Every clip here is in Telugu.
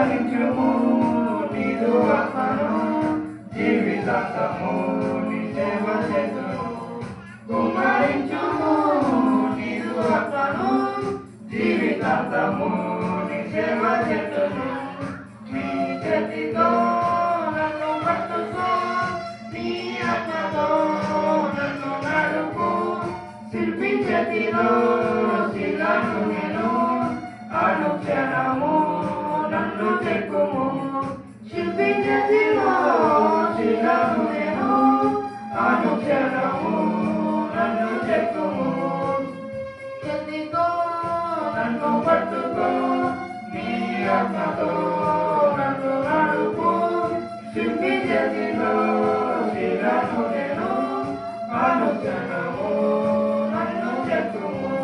కుమరించుము నీదు ఆత్మను జీవితాంతము నీ సేవ చేతును కుమరించుము నీదు ఆత్మను జీవితాంతము నీ సేవ చేతును నీ చేతితో నన్ను పట్టుకో నీ ఆత్మతో నన్ను నడుపు శిల్పి చేతిలో శిలను నేను అనుక్షణము నన్ను చెక్కుము శిల్పి చేతిలో శిలను నేను అనుక్షణము నన్ను చెక్కుము చేతితో నన్ను పట్టుకో నీ ఆత్మతో నన్ను నడుపు శిల్పి చేతిలో శిలను నేను అనుక్షణము నన్ను చెక్కుము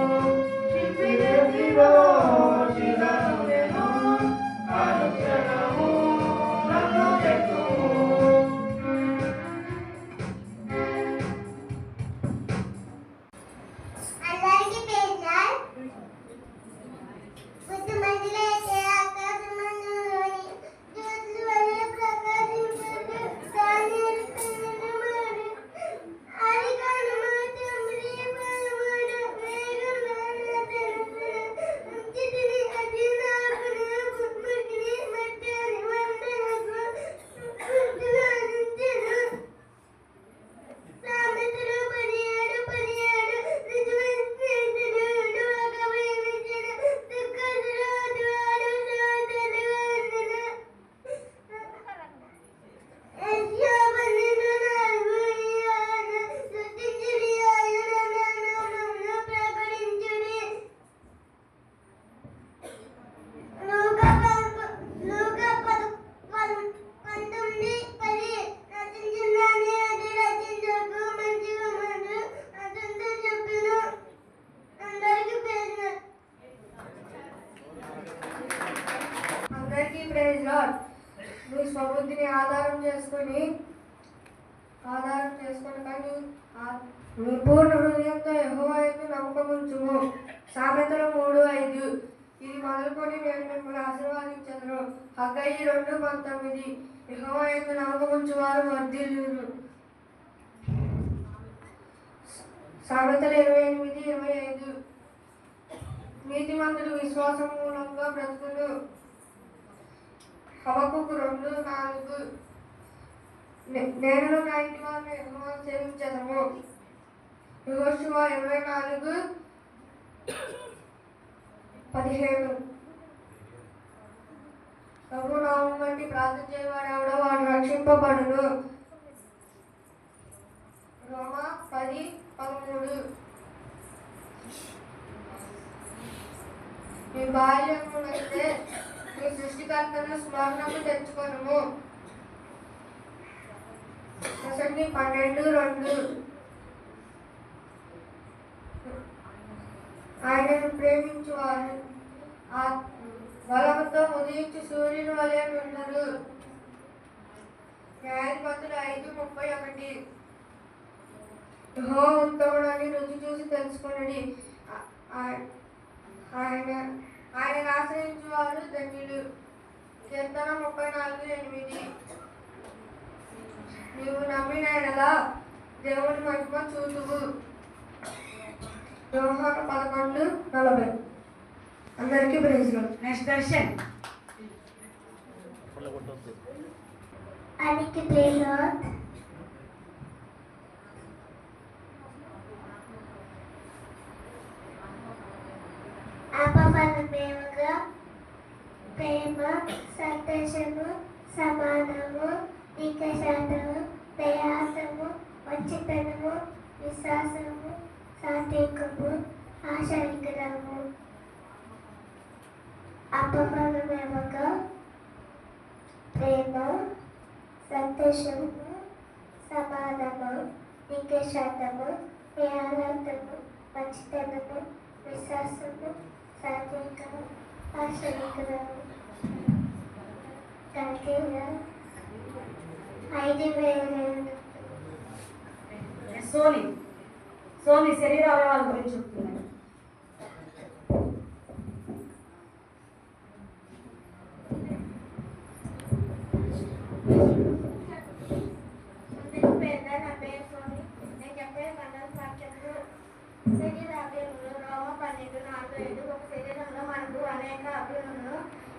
శిల్పి చేతిలో శిలను నేను అనుక్షణము నన్ను చెక్కుము అందరికీ పేర్లు పొద్దు మందిలో అయితే ఆకాశమందులోని జ్యోతులు వలె ప్రకాశించుచు దాని ఎరుకలను మారు ఆదికాండము 9:13 వేగం నాన్న తెలుసును ఉంచితిని అది నాకును ముగ్గురిని మధ్యని వందనకు ఉద్వానించెను సామెతలు 17:17 నిజమైన స్నేహితుడు డువకమైనచెను దుఃఖదులు అటువాడు సోదరులు అందును యెషయా 12:4 యోన స్తుతించుడి ఆయన నామమును ప్రకటించుడి లూకా 19:10 రచించున్నాని అది రచించకు మంచిగా మంచు అతనితో చెప్పిన అందరికీ పేరు అందరికీ ప్రైజ్ లార్డ్. మీ స్వబుద్ధిని ఆధారం చేసుకొని కానీ మీ పూర్ణ హృదయంతో యెహోవా యందు నమ్మకముంచుము. సామెతలు 3:5 ఇది మొదలుకొని నేను మిమ్మల్ని ఆశీర్వదించెదను. హగ్గయి 2:19 యెహోవా యందు నమ్మకముంచువారు వర్ధిల్లును. సామెతలు 28:25 నీతిమంతుడు విశ్వాసం మూలంగా బ్రతుకును. హబక్కూకు 2:4 నేను నా ఇంటి వారిని యెహోవాను సేవించెదము. యెహోషువ 24:17 ప్రభు నామం బట్టి ప్రార్థన చేయవాడెవడో వాడు రక్షింపబడును. రోమా 10:13 మీ బాల్యమునైతే మీ సృష్టికర్తను స్మరణకు తెచ్చుకొనుము. ప్రసంగి 12:2 ఆయనను ప్రేమించువారు బలముతో ఉదయించు సూర్యుని వలె ఉండరు. న్యాయాధిపతులు 5:31 యెహోవా ఉత్తముడని రుచి చూసి తెలుసుకొనుడి. ఆయన ఆశ్రయించు వారు ధన్యులు. కీర్తన 34:8 నీవు నమ్మిన యెడల దేవుని మహిమ చూతువు. యోహాను 11:40 అందరికీ ప్రైజ్ లార్డ్. నెక్స్ట్ దర్శన్ అందరికీ పేర్లు అపఫలమేమగా ప్రేమ సంతోషము సమానము దీర్ఘశాంతము దయాసము మంచితనము విశ్వాసము సాత్వికము ఆశానిగ్రహము అపఫలమేమగా ప్రేమ సంతోషము సమానము దీర్ఘశాంతము దయాసము మంచితనము విశ్వాసము సాత్వికము ఆశానిగ్రహము సోని శరీర అవయవాల గురించి చెప్తున్నాను. పేద నా పేరు సోని. నేను చెప్పే కథలు వాక్యములు. శరీర అవయములు రోమ 12:4-5. ఒక శరీరంలో మనకు అనేక అవయములు.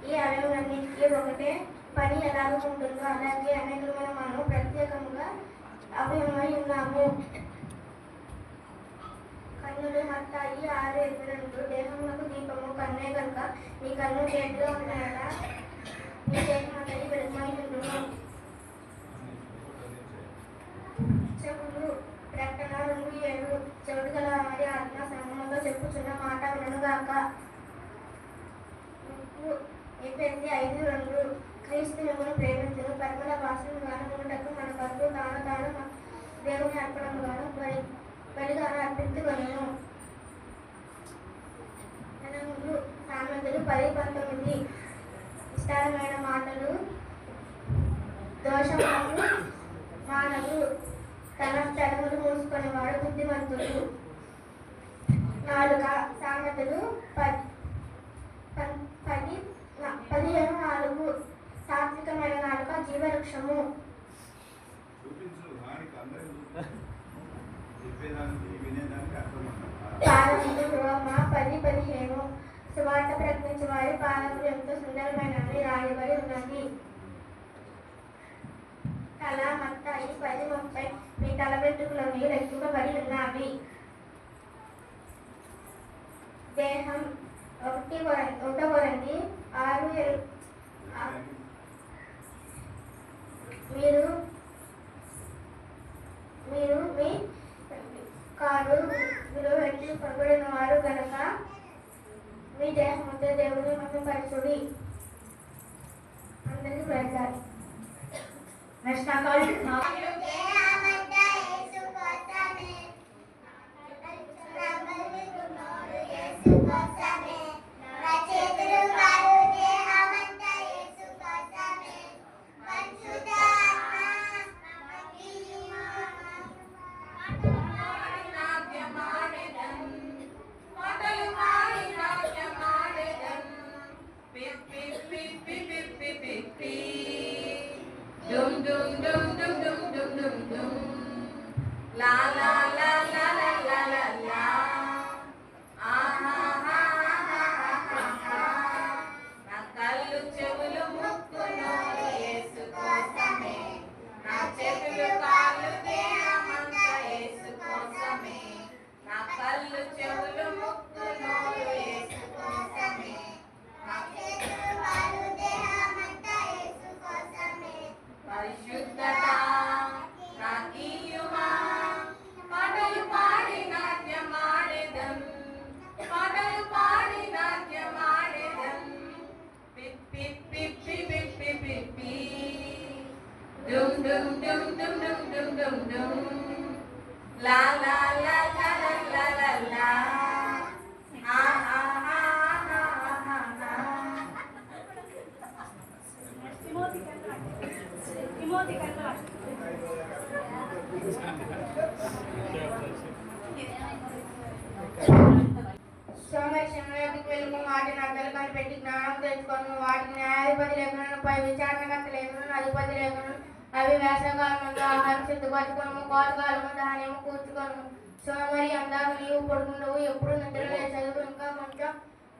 ఈ అవయములన్నింటికీ ఒకటే పని ఎలాగ ఉంటుందో అలాగే అనేకమైన మనం ప్రత్యేకముగా అవయవమై ఉన్నాము. కన్నులు మత్తాయి 6:22. దేహములకు దీపము కన్నే కనుక నీ కన్ను చేతిలో ఉన్నాయా నీ దేహం అంతటి వెలుగుమై ఉండును. చెవులు ప్రకటన 2:7. చెవుడు గల వారి ఆత్మ సమూహంలో చెప్పుచున్న మాట వినుగాక. ఎఫెసీ 5:2. క్రీస్తు మిమ్మల్ని ప్రేమించును పరిమళ వాసన గానమునకు మన కొరకు తాను దేవుని అర్పణముగాను బలిగాను అర్పించుకొనెను. సామెతలు 10:19. విస్తారమైన మాటలు దోషములను మానవు తన చదువులు మూసుకునేవాడు బుద్ధిమంతుడు. నాలుక సామెతలు 15:4. సాత్వికమైన నాలుక జీవవృక్షము. పాదములు రోమ 10:15. సువార్త ప్రకటించే వారి పాదములు ఎంతో సుందరమైనవి రాయబడి ఉన్నది. తల మత్తాయి 10:30. మీ తల వెంట్రుకలన్నీ లెక్కింపబడి ఉన్నవి. దేహం 1 6. మీరు మీ కారు విలువెట్టి పగబడిన వారు గనక మీ దేహంతో దేవుని మహిమపరచుడి. అందరికీ పెడతారు. సోమేశ్వరుడికి వెలుగు వాటిని అర్థాలు కనిపెట్టి జ్ఞానం తెచ్చుకొని వాటికి న్యాయాధిపతి లేఖను పై విచారణకర్త లేఖను అధిపతి లేఖను అవి వేసవకాలమందు ఆహారం సిద్ధపరచుకోను కోతకాలము ధాన్యము కూర్చుకోను. సోమరి అందాక నీవు పడుకుండవు ఎప్పుడు నిద్ర లేచదు ఇంకా కొంచెం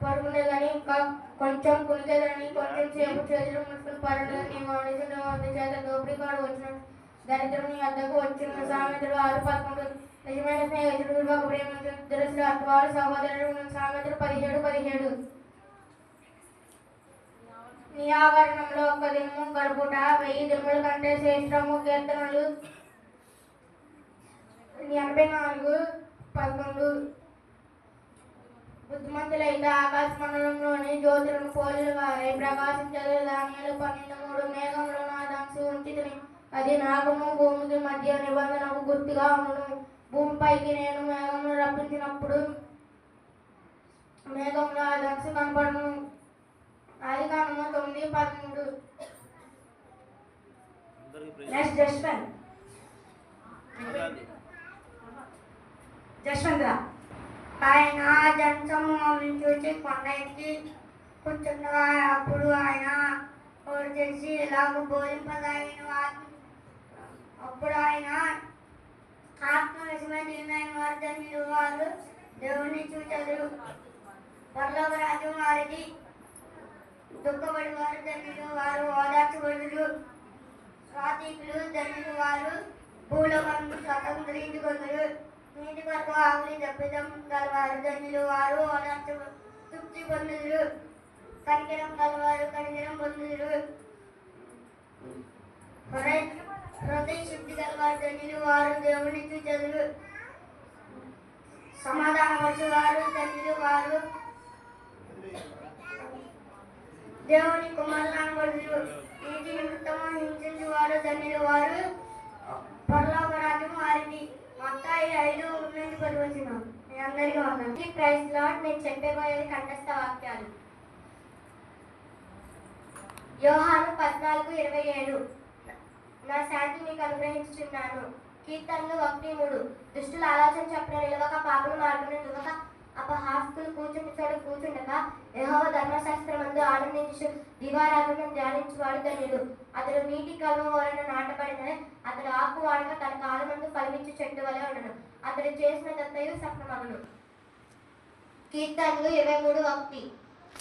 పడుకుండేదని ఇంకా కొంచెం కునికేదని కొంచెం సేపు చేతులు ముసుకుని పడదని నీ మనుషులు వంద చేత దోపిడీకాడు వచ్చిన దరిద్రం నీ వద్దకు వచ్చిన. సామెతలు 6:11. నిజమైన స్నేహితుడు విలువక ప్రేమించిన దృష్టిలో అత్వాడు సహోదరుడు. సామెతలు 17:17. నీ ఆవరణంలో 1 దినము గడుపుట 1000 దినముల కంటే శ్రేష్టము. కీర్తనలు 84:11. బుద్ధిమంతులైతే ఆకాశ మండలంలోని జ్యోతులను పోలిన వారై ప్రకాశించదు. దానియేలు 12:3. మేఘంలో నా దంశు ఉంచితిని అది నాకును భూమికి మధ్య నిబంధనకు గుర్తుగా ఉండును. భూమిపైకి నేను మేఘంలో రప్పించినప్పుడు మేఘంలో ఆ దంశు కనపడను. ఆదికాండము 9:13. జశ్వంత్ ఆయన జనసమూహం చూసి కొండ ఎక్కి కూర్చున్నవారు. అప్పుడు ఆయన ఓడి తెలిసి ఇలాగ బోధింపదాయను. అప్పుడు ఆయన ఆత్మ విషమైన వారు ధన్యులు, వారు దేవుని చూచెదరు. పరలోక రాజ్యం వారిది. దుఃఖపడి వారు ధన్యులు, వారు ఓదార్చబడుదురు. స్వాతికులు ధన్యులు, వారు భూలోకమును స్వతంత్రించుకొందురు. నీటి కొరకు ఆకలి దప్పిదం గలవారు ధన్యులు, వారు ఓదార్చ తృప్తి పొందుదురు. కనికరం గలవారు కనికరం పొందుదురు. హృదయ శుద్ధి గలవారు ధన్యులు, వారు దేవుని చూచెదరు. సమాధానపరచు వారు ధన్యులు, వారు దేవుని కుమారులు అనబడుదురు. నీతి నిమిత్తము హింసించు వారు ధన్యులు, వారు పరలోక రాజ్యం వారిది. మత్తాయి 5:10 వచనం. మీ అందరికీ వందనాలు. Praise Lord. నేను చెప్పబోయేది కంఠస్థ వాక్యాలు. యోహాను 14:27. నా శాంతి మీకు అనుగ్రహించుచున్నాను. కీర్తనలు 1:3. దుష్టుల ఆలోచన చొప్పున నిలవక, పాపుల మార్గమున నిలవక, అపహాస్కులు కూర్చుని చోట కూర్చుండగా, యెహోవా ధర్మశాస్త్రమందు ఆనందించు దివారాత్రమును ధ్యానించువాడు ధన్యుడు. అతడు నీటి కలువ వలన నాటబడిన, అతడు ఆకు వాడక తన కాలమందు ఫలమిచ్చు చెట్టు వలె ఉండను. అతడు చేసినదంతయు సఫలమగును. కీర్తనలు 23:1.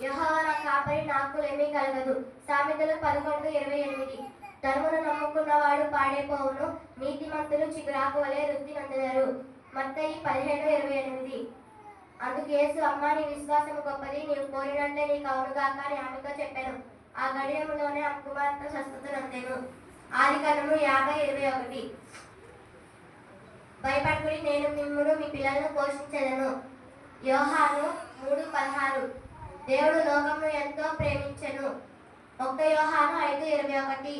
యెహోవా నా కాపరి, నాకులేమీ కలగదు. సామెతలు 11:28. ధర్మను నమ్ముకున్నవాడు పాడైపోవును, నీతిమంతులు చిగురాకు వలె వృద్ధి నందుతారు. మత్తయి 15:28. అందుకు యేసు, అమ్మా, నీ విశ్వాసము గొప్పది, నీవు కోరినట్లే నీకు అవునుగాక అని ఆమెతో చెప్పాను. ఆ గడియములోనే ఆ కుమార్తె స్వస్థత నొందెను. ఆదికాండము 50:21. భయపడుకుడి, నేను మిమ్మును మీ పిల్లలను పోషించెదను. యోహాను 3:16. దేవుడు లోకమును ఎంతో ప్రేమించెను. 1 యోహాను 5:21.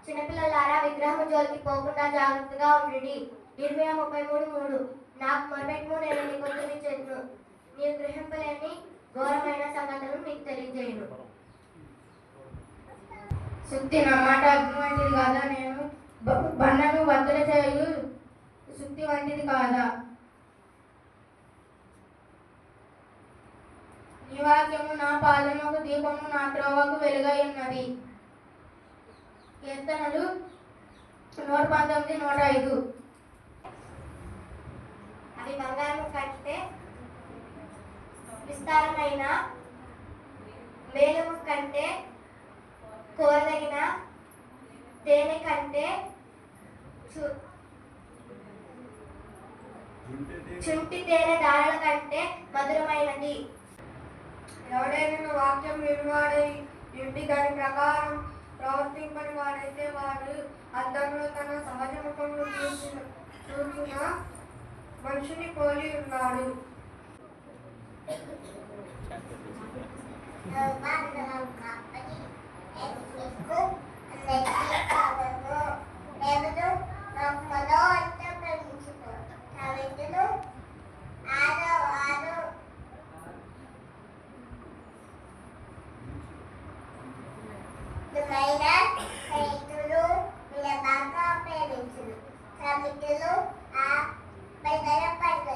చిన్నపిల్లలారా, విగ్రహము జోలికి పోకుండా జాగ్రత్తగా ఉండండి. ఇర్మీయా 33:3. నాకు మొరపెట్టుము, నేను నీకు ఉత్తరమిచ్చెదను. నీవు గ్రహింపలేని ఘోరమైన సంగతులను మీకు తెలియజేయును. శుద్ధి నా మాట అగ్ని వంటిది కాదా? నేను బండను బద్దల చేయు శుద్ధి వంటిది కాదా? నీ వాక్యము నా పాదముకు దీపము, నా త్రోవకు వెలుగై ఉన్నది. కీర్తనలు 119:105. అవి బంగారం కంటే విస్తారమైన, మేలుము కంటే కోరదగిన, తేనె కంటే చుంటి తేనె దారాల కంటే మధురమైనది. ఎవడైనా వాక్యం వినివాడై ఇంటి దాని ప్రకారం ప్రవర్తింపని వాడైతే వాడు అద్దంలో తన సహజ ముఖంలో చూసిన మనుషుని పోలి ఉన్నాడు. రైతులు బాగా ప్రేమించును. సమితులు ఆ బయట పడగదు.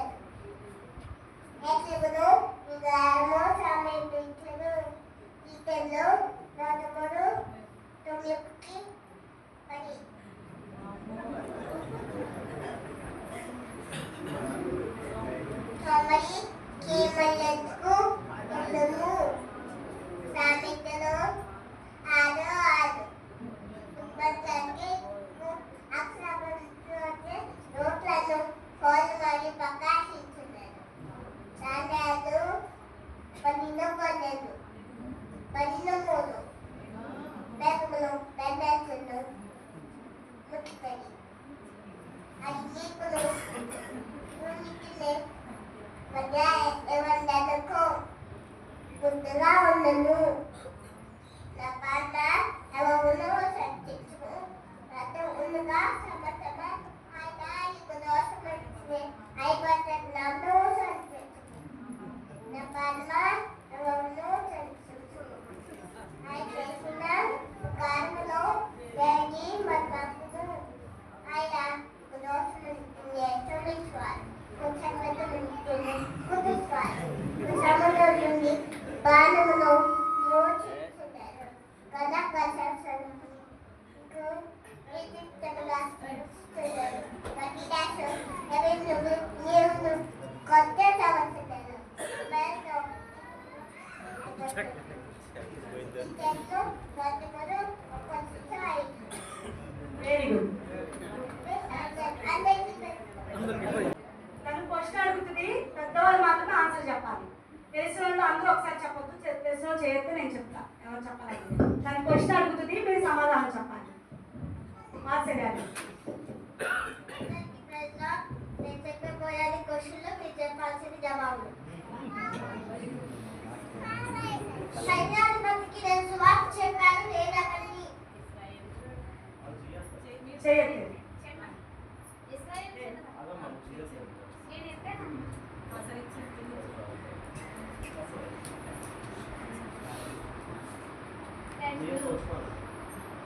ఎట్లు విగారము సమీపించును. ఇతరులు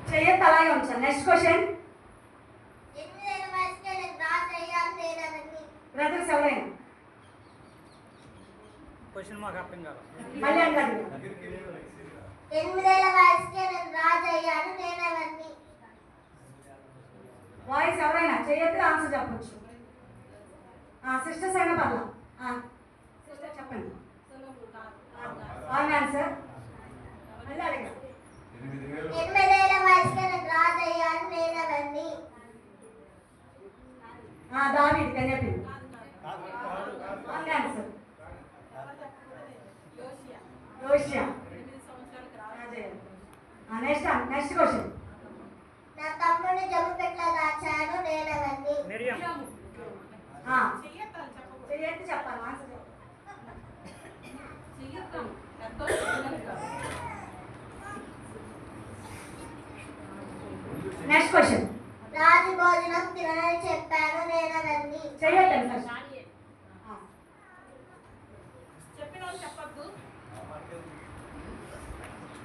చెయ్యొద్దు అలాగే ఉంచాలి. Next question. 8 ఏళ్ల వయసుకే నేను రాజు అయ్యాను నేనవన్నీ. బ్రదర్స్ ఎవరైనా క్వశ్చన్ మాకు అర్థం కాదు. మళ్ళీ అంటారు. 8 ఏళ్ల వయసుకే నేను రాజు అయ్యాను నేనవన్నీ. వాయిస్ ఎవరైనా చేయొద్దు, ఆన్సర్ చెప్పొచ్చు. సిస్టర్స్ అయినా పర్లా. సిస్టర్ చెప్పండి. ఆన్సర్ మళ్ళీ అడగండి. 8 ఏళ్ల వయసుకే నేను రాజు అయ్యాను నేనవన్నీ. దావీదు అని చెప్పింది. ఆన్సర్ యోషియా. Next question. నా తమ్ముడిని జమ్ము పెట్లో దాచాను నేనవన్నీ. మిరియం. చెయ్యొద్దు చెప్పాలి. Answer next question. రాజు భోజనం తినని చెప్పాను నేనవన్నీ. చెయ్యొద్దండి ఫస్ట్.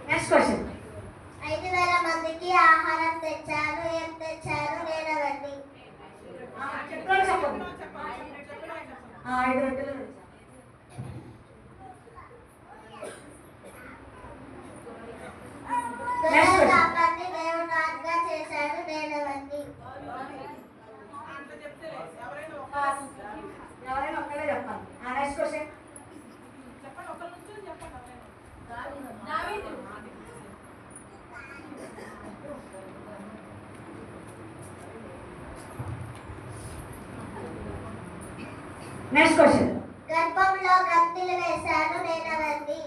Next question. 5,000 మందికి ఆహారం తెచ్చాను ఏం తెచ్చాను నేనవన్నీ. చెప్పండి చెప్పండి. 5 రొట్టెలు. గొర్రెల కాపరిని దేవుడు రాజుగా చేశాడు నేనవన్నీ. ఎవరైనా ఒక్కడే చెప్పాలి. Next question. Next question. గర్భంలో గంతులు వేశాను నేనవన్నీ.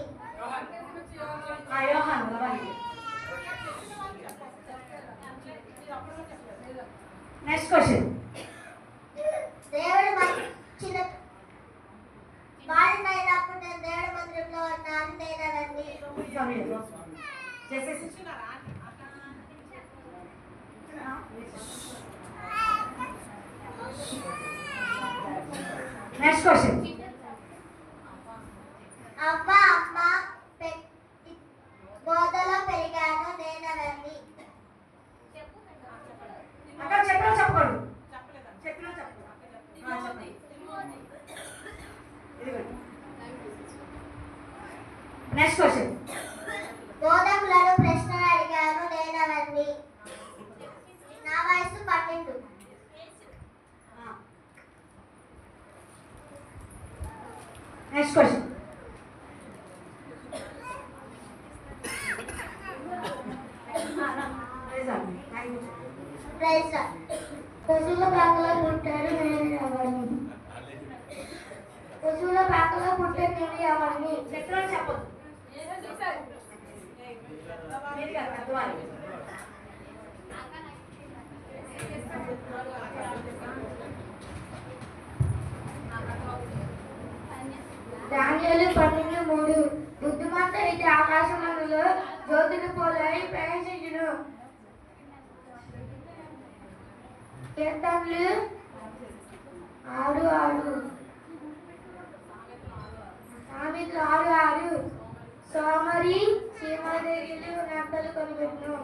యోహాను లవణి. Next question. దేవుడు చిన్న బాలినైనప్పుడు నేను దేవుడి మందిరంలో ఉన్నాను నేనవన్నీ. Next question. అమ్మ అమ్మ బోధలో పెరిగాను నేనవన్నీ. అక్కడ చెప్పినా చెప్పకూడదు. చెప్పినా చెప్పండి. Next question. బోధకులను ప్రశ్నలు అడిగాను నేనవన్నీ. నా వయసు 12. Next question. పశువుల పాకలో పుట్టారు నేను ఎవరిని. పశువుల పాకలో పుట్టారు నేను ఎవరిని. చెప్పినా చెప్పదు. మీరు కాదు, పెద్దవాళ్ళు. దానియేలు 12:3 బుద్ధిమంత అయితే ఆకాశమందులో జ్యోతులు పోలై ప్రవేశించును. కీర్తనలు 6:6 సామెతలు 6:6 సోమరి సీమాదేవిలు నక్కలు కొనిపెట్టును.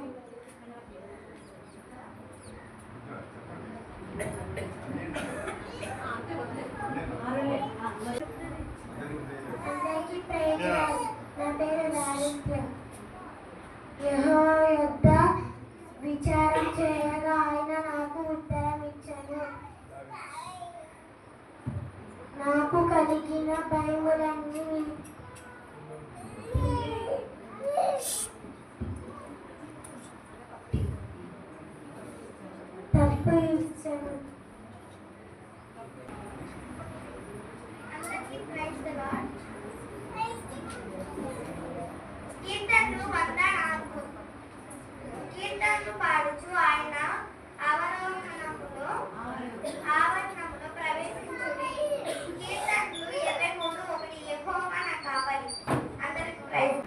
అందరికీ ప్రేమ. నా పేరు లాలిత్య. యెహోవా యొద్ద విచారం చేయగా ఆయన నాకు ఉత్తరం ఇచ్చెను. నాకు కలిగిన భయములన్నీ తప్పు ఇచ్చెను. కీర్తనలు 104. కీర్తనలు పాడుచు ఆయన ఆవరణములో ప్రవేశించుడి. కీర్తనలు 23:1 యెహోవా నా కాపరి. అందరికీ ప్రైజ్.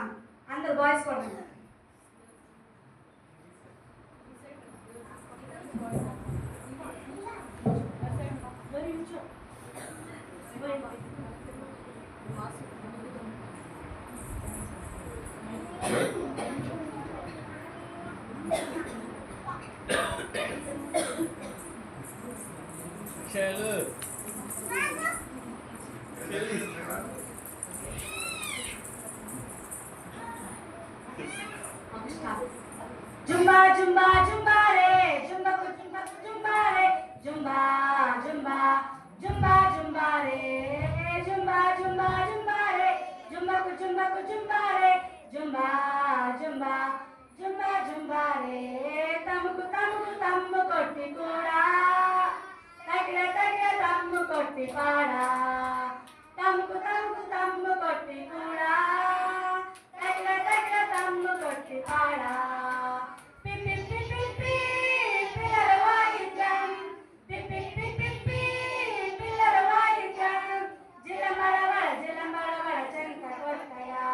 సాంగ్. అందరు బాయ్స్ కొట్టండి. జుంబా జుంబా జుంబా రే జుంబకు జుంబకు జుంబా రే జుంబా జుంబా జుంబా జుంబా రే జుంబా జుంబా జుంబా రే జుంబకు జుంబకు జుంబా రే జుంబా జుంబా జుంబా జుంబా రే తమ్ముకు తమ్ముకు తమ్ము కొట్టి కూడా తగిన తగిన తమ్ము కొట్టి పాడా తమ్ముకు తమ్ముకు తమ్ము కొట్టి కూడా తగిన తగిన తమ్ము కొట్టి పాడా పిప్పి పిప్పి పి పిల్లల వాయిద్యం పిప్పి పిప్పి పి పిల్లల వాయిద్యం జిలమరవడ జిలమరవడ చెంత కొట్టగా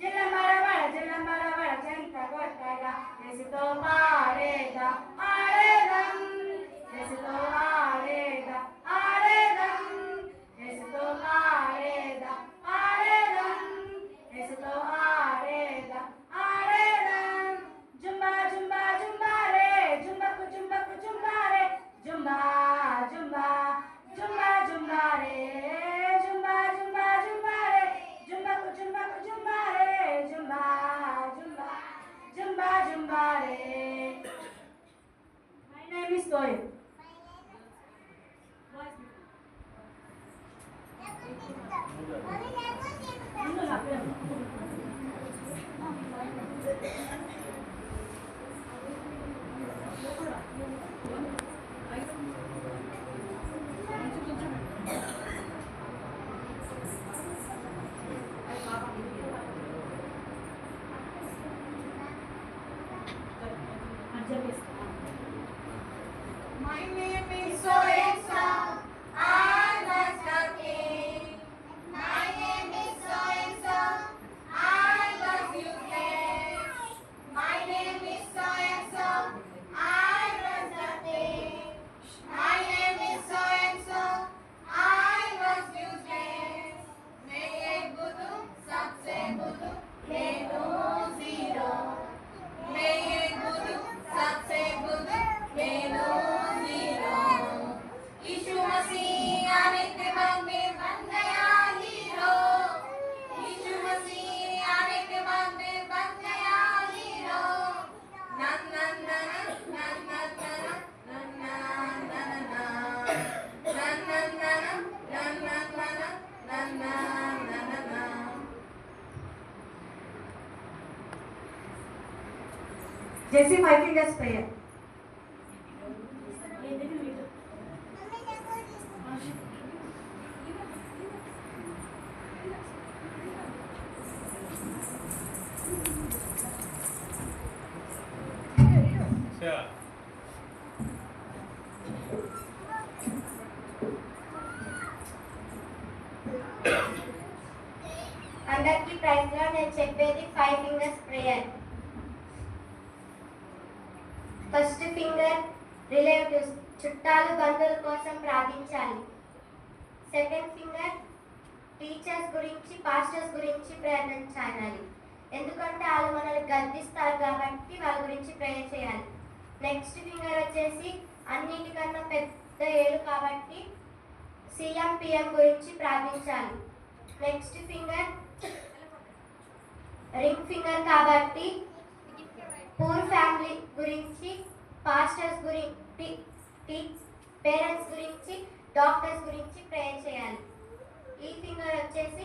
జిలమరవడ చెంత కొట్టగా ఎసుతో పాడేదా ఆడేదం ఎసుతో ఆడేదా ఆడేదం ఎసుతో ఆడేదా ఆడేదం ఎసుతో ఆడేదా ఆడేదం జుంబా జుంబా జుంబా రే జుంబకు జుంబకు జుంబా రే జుంబా జుంబా జుంబా జుంబా రే జుంబా జుంబా జుంబా రే జుంబకు జుంబకు జుంబా రే జుంబా జుంబా జుంబా జుంబా రే. My name is Toy. My name is so and so. I was talking. My name is so and so. I was useless. My name is so and so. I was nothing. My name is so and so. I was useless. मैं एक बुद्धू सबसे बुद्धू मैं तो जीरो. मैं एक बुद्धू सबसे बुद्धू मैं तो जीरो. यीशु मसीह आने के बाद मैं बन गया हीरो. यीशु मसीह आने के बाद मैं बन गया हीरो. ना ना ना ना ना ना ना ना ना ना ना ना ना ना ना ना ना ना. Jesse 5 fingers prayer. అందరికీ ప్రైజ్లో నేను చెప్పేది 5 fingers prayer. First finger relatives చుట్టాలు బంధువుల కోసం ప్రార్థించాలి. సెకండ్ ఫింగర్ టీచర్స్ గురించి పాస్టర్స్ గురించి ప్రార్థించాలి. ఎందుకంటే వాళ్ళు మనల్ని గద్దిస్తారు కాబట్టి వాళ్ళ గురించి ప్రేయర్ చేయాలి. నెక్స్ట్ ఫింగర్ వచ్చేసి అన్నిటికన్నా పెద్ద ఏడు కాబట్టి సీఎం పిఎం గురించి ప్రార్థించాలి. నెక్స్ట్ ఫింగర్ రింగ్ ఫింగర్ కాబట్టి పూర్ ఫ్యామిలీ గురించి పాస్టర్స్ గురించి పేరెంట్స్ గురించి డాక్టర్స్ గురించి ప్రేయర్ చేయాలి. ఈ ఫింగర్ వచ్చేసి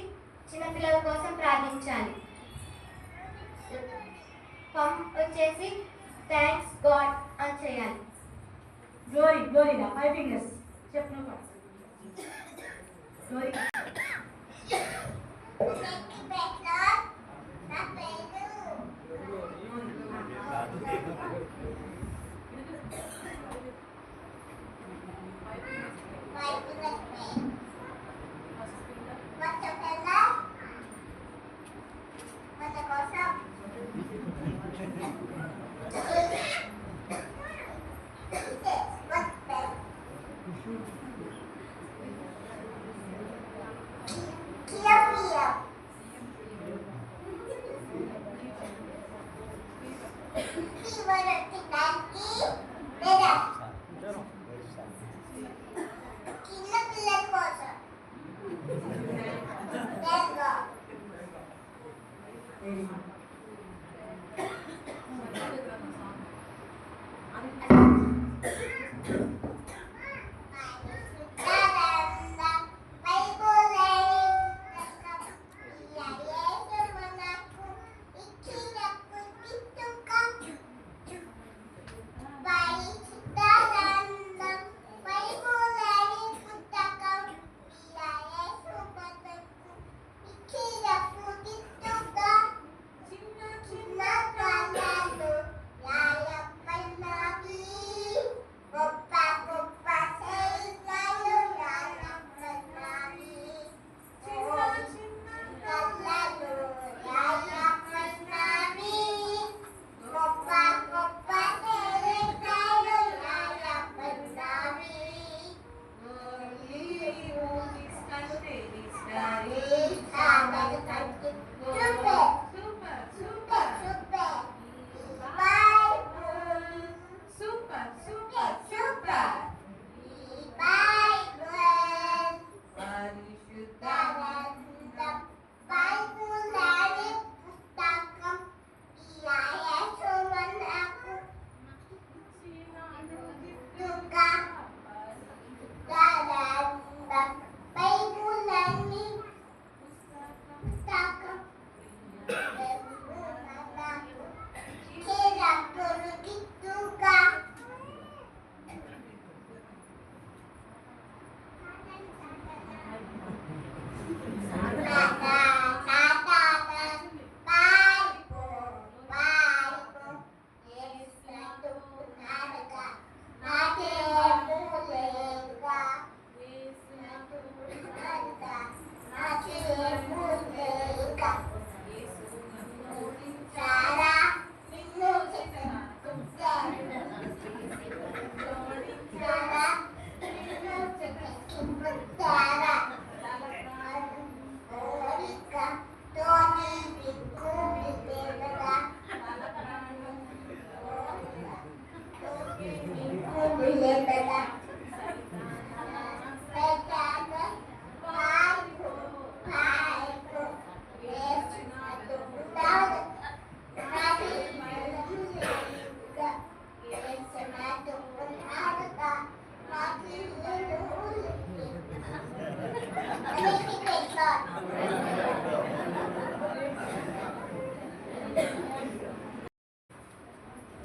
చిన్నపిల్లల కోసం ప్రార్థించాలి. పంప్ వచ్చేసి థ్యాంక్స్ గాడ్ అని చేయాలి. గ్లోరీ గ్లోరీగా 5 fingers చెప్పు నువ్వు. Glory What's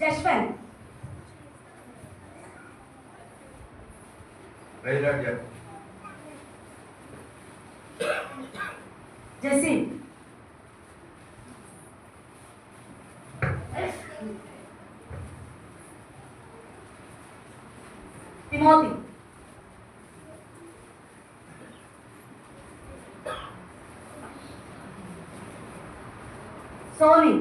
Jaswanth. రైలాడ్ చెప్పు. జెస్సీ. తిమోతి. సోని.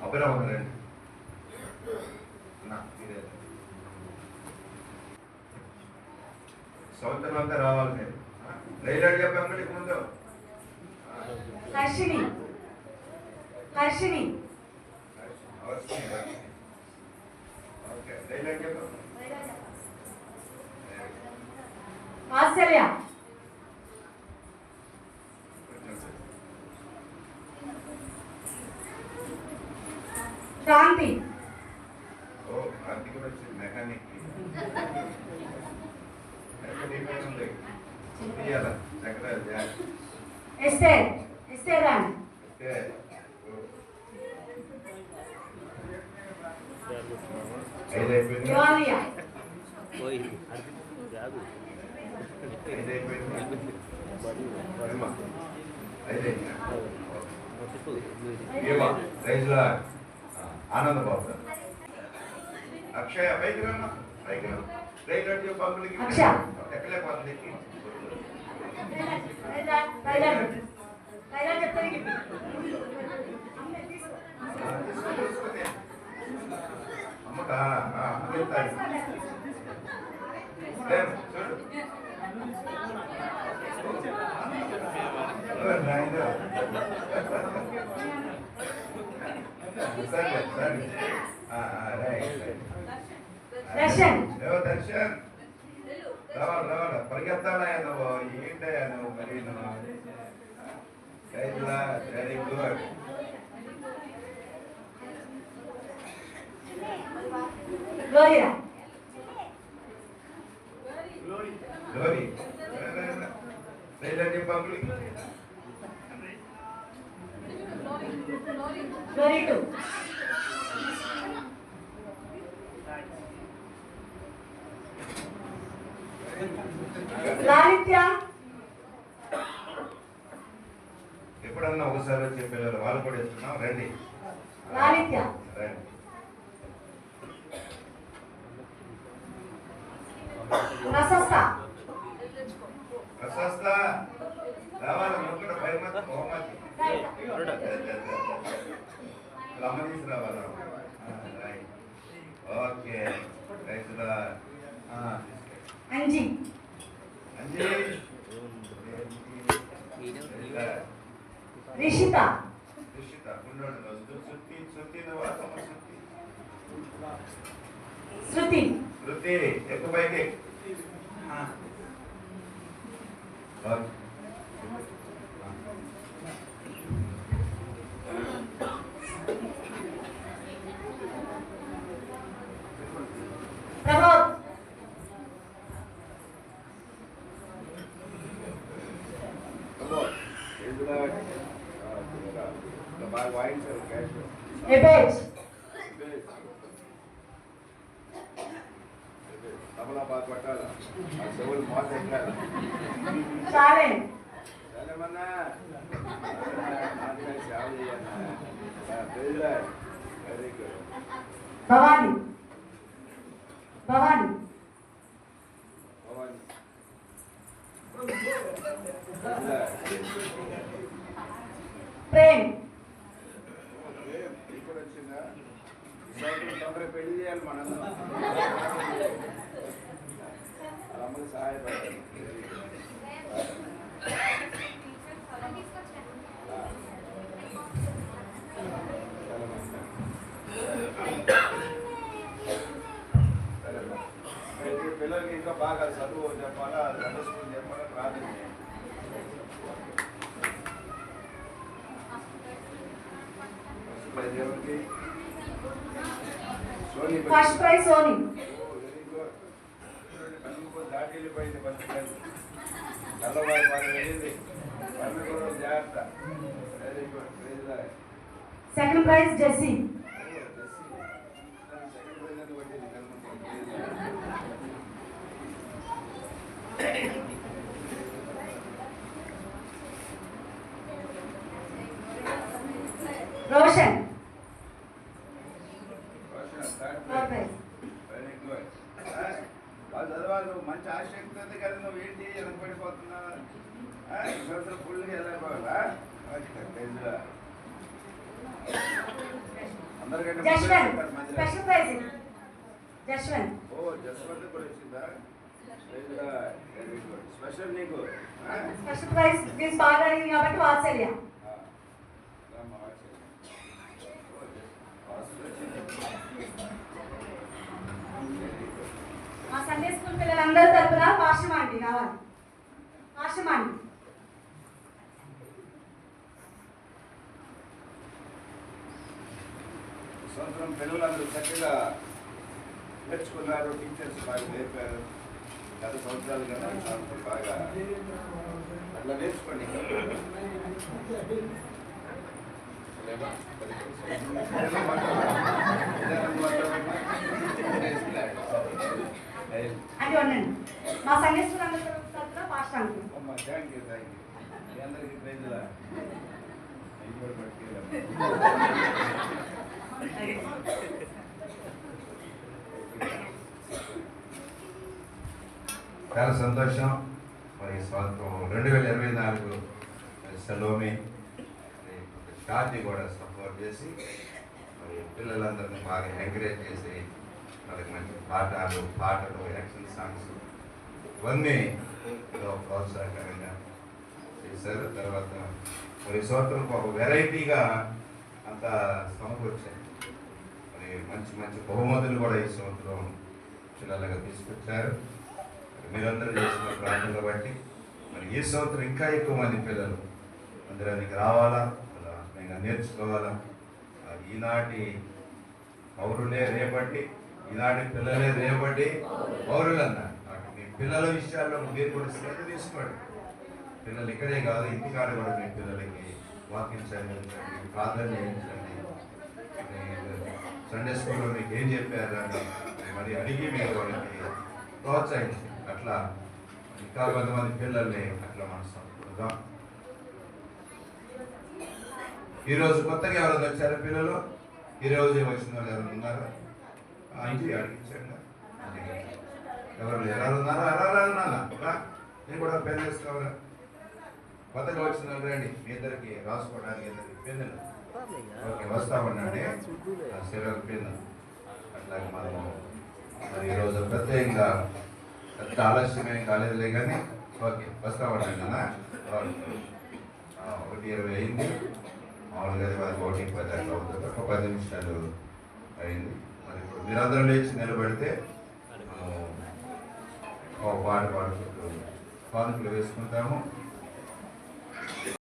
అభిరామ్ రండి. సంవత్సరం అంతా రావాలి మీరు. రైలాడ్ చెప్పండి ముందు. హర్షిని. హర్షిని. ఓకే రైలాడ్ చెప్పు. ఆశ్చర్య. క్రాంతి. ఓ క్రాంతి కూడా వచ్చింది మెకానిక్. ఎస్టర్. ఎస్టర్ రాణి. యోనియా. ఆనంద బాబు. అక్షయ పైకి రమ్మా. పైకి రైలు పంపులకి ఎక్కలే పంపులకి. అమ్మకా దర్శన్. దర్శన్ రావాలి రావాలి. పరిగెత్తాలా నువ్వు? ఏంటయ్యా నువ్వు? మరి వెరీ గుడ్. గ్లోరియా. గ్లోరీ. రైలు పంపులకి. గ్లోరీ 2. లాలిత్య. ఎప్పుడన్నా ఒకసారి వచ్చే పిల్లలు వాళ్ళు కూడా ఇస్తున్నాం. రండి లాలిత్య. రండి. ప్రశస్త. ప్రశస్త రావాలి. ముక్కడ భయమత్ మొహమ్మద్ రమణీస్ రావాలి. ఓకే రైతులా. అంజి. అంజీ. రిషిత. రిషిత ఉండండి. శృతి శృతి వాసమ శృతి. శృతి. శృతి ఎక్కువ పైకి. ప్రమోద్. ఎబేజ్. తబలా బాగా పట్టాలా. చెవులు మాత ఎక్కాలి. చాలెన్. చాలేమన్నా సేవ చేయాలి. Very good. భవాని. భవాని. ప్రేమ్. ఇప్పుడు వచ్చిందా? తొందరగా పెళ్లి చేయాలి మనందరం. అమ్మకి సహాయపడాలి. పిల్లలకి ఇంకా బాగా చదువు చెప్పాలా, చదువు చెప్పాలా ప్రార్థన చేయాలి. First prize Soni. దాటి వెళ్ళిపోయింది. ఫస్ట్ ప్రైజ్ నల్లబాయి బాగా వెళ్ళింది. పన్ను కూడా జాగ్రత్త. Very good. Second prize Jessy. Roshan third prize. Very good. వాళ్ళు చదవాలి, మంచి ఆసక్తి ఉంది కదా, నువ్వు ఏంటి వెనక పడిపోతున్నావు? ఫుల్గా వెళ్ళిపోవాలా? అందరికంటే జశ్వంత్ స్పెషల్ ప్రైజ్. జశ్వంత్. ఓ జస్వంత్ కూడా వచ్చిందా? Very good. స్పెషల్ నీకు స్పెషల్ ప్రైజ్ ప్లీజ్ బాగా అడిగింది కాబట్టి వాత్సల్య. మా సండే స్కూల్ పిల్లలందరి తరపున పాశ్రమాంటి కావాలి. పాశ్రమాంటి. సంవత్సరం పిల్లలందరూ చక్కగా నేర్చుకున్నారు, టీచర్స్ బాగా నేర్పారు. గత సంవత్సరాలు కన్నా సంవత్సరం బాగా అట్లా నేర్చుకోండి. అంటే ఉండండి. మా సండే స్కూల్ అందరి తరపున పాశ్రమాంటి. అమ్మా థ్యాంక్ యూ మీ అందరికీ ప్రైజ్లా. చాలా సంతోషం. మరి సంవత్సరం 2024 సెలోమి షార్ట్ని కూడా సపోర్ట్ చేసి మరి పిల్లలందరినీ బాగా ఎంకరేజ్ చేసి వాళ్ళకి మంచి పాటలు యాక్షన్ సాంగ్స్ ఇవన్నీ ప్రోత్సాహకరంగా చేశారు. తర్వాత మరి సంవత్సరం ఒక వెరైటీగా అంత సమకూర్చారు. మరి మంచి మంచి బహుమతులు కూడా ఈ సంవత్సరం పిల్లలుగా తీసుకొచ్చారు. మీరందరూ చేసిన ప్రార్థనలు బట్టి మరి ఈ సంవత్సరం ఇంకా ఎక్కువ మంది పిల్లలు మందిరానికి రావాలా, ఆత్మీయంగా నేర్చుకోవాలా. ఈనాటి పౌరులే రేపటి, ఈనాటి పిల్లలే రేపటి పౌరులు అన్నారు. మీ పిల్లల విషయాల్లో మీరు కూడా శ్రద్ధ తీసుకోండి. పిల్లలు ఇక్కడే కాదు, ఇంటికాడ కూడా మీ పిల్లలకి వాకింగ్ చదివించండి, ప్రార్థన చేయించండి. సండే స్కూల్లో మీకు ఏం చెప్పారు అని మరి అడిగి మీరు వాళ్ళకి ప్రోత్సహించండి. అట్లా ఇంకా కొంతమంది పిల్లల్ని అట్లా మనం సంపూర్ణం. ఈరోజు కొత్తగా ఎవరైనా వచ్చారు పిల్లలు? ఈరోజు వచ్చిన వాళ్ళు ఎవరు ఉన్నారా? ఇంటి అడిగించండి. ఎవరు ఎవరు ఉన్నారా? అలా నేను కూడా పెన్ వేసుకోవాలా? కొత్తగా వచ్చిన వాళ్ళు రండి, మీ ఇద్దరికి రాసుకోవడానికి ఇద్దరికి పెన్నులు. ఓకే వస్తామన్నాండి. సెలవు పెన్ను అట్లాగే మనము మరి ఈరోజు ప్రత్యేకంగా పెద్ద ఆలస్యమేం కాలేదులే కానీ ఓకే వస్తామన్నాండి అన్న. 1:20 అయింది. మామూలుగా 1:10 అట్లా అవుతుంది. ఒక 10 నిమిషాలు అయింది. మరి ఇప్పుడు మీరందరూ లేచి నిలబడితే మనం ఒక పాట పాడుకుంటూ కానుకలు వేసుకుంటాము.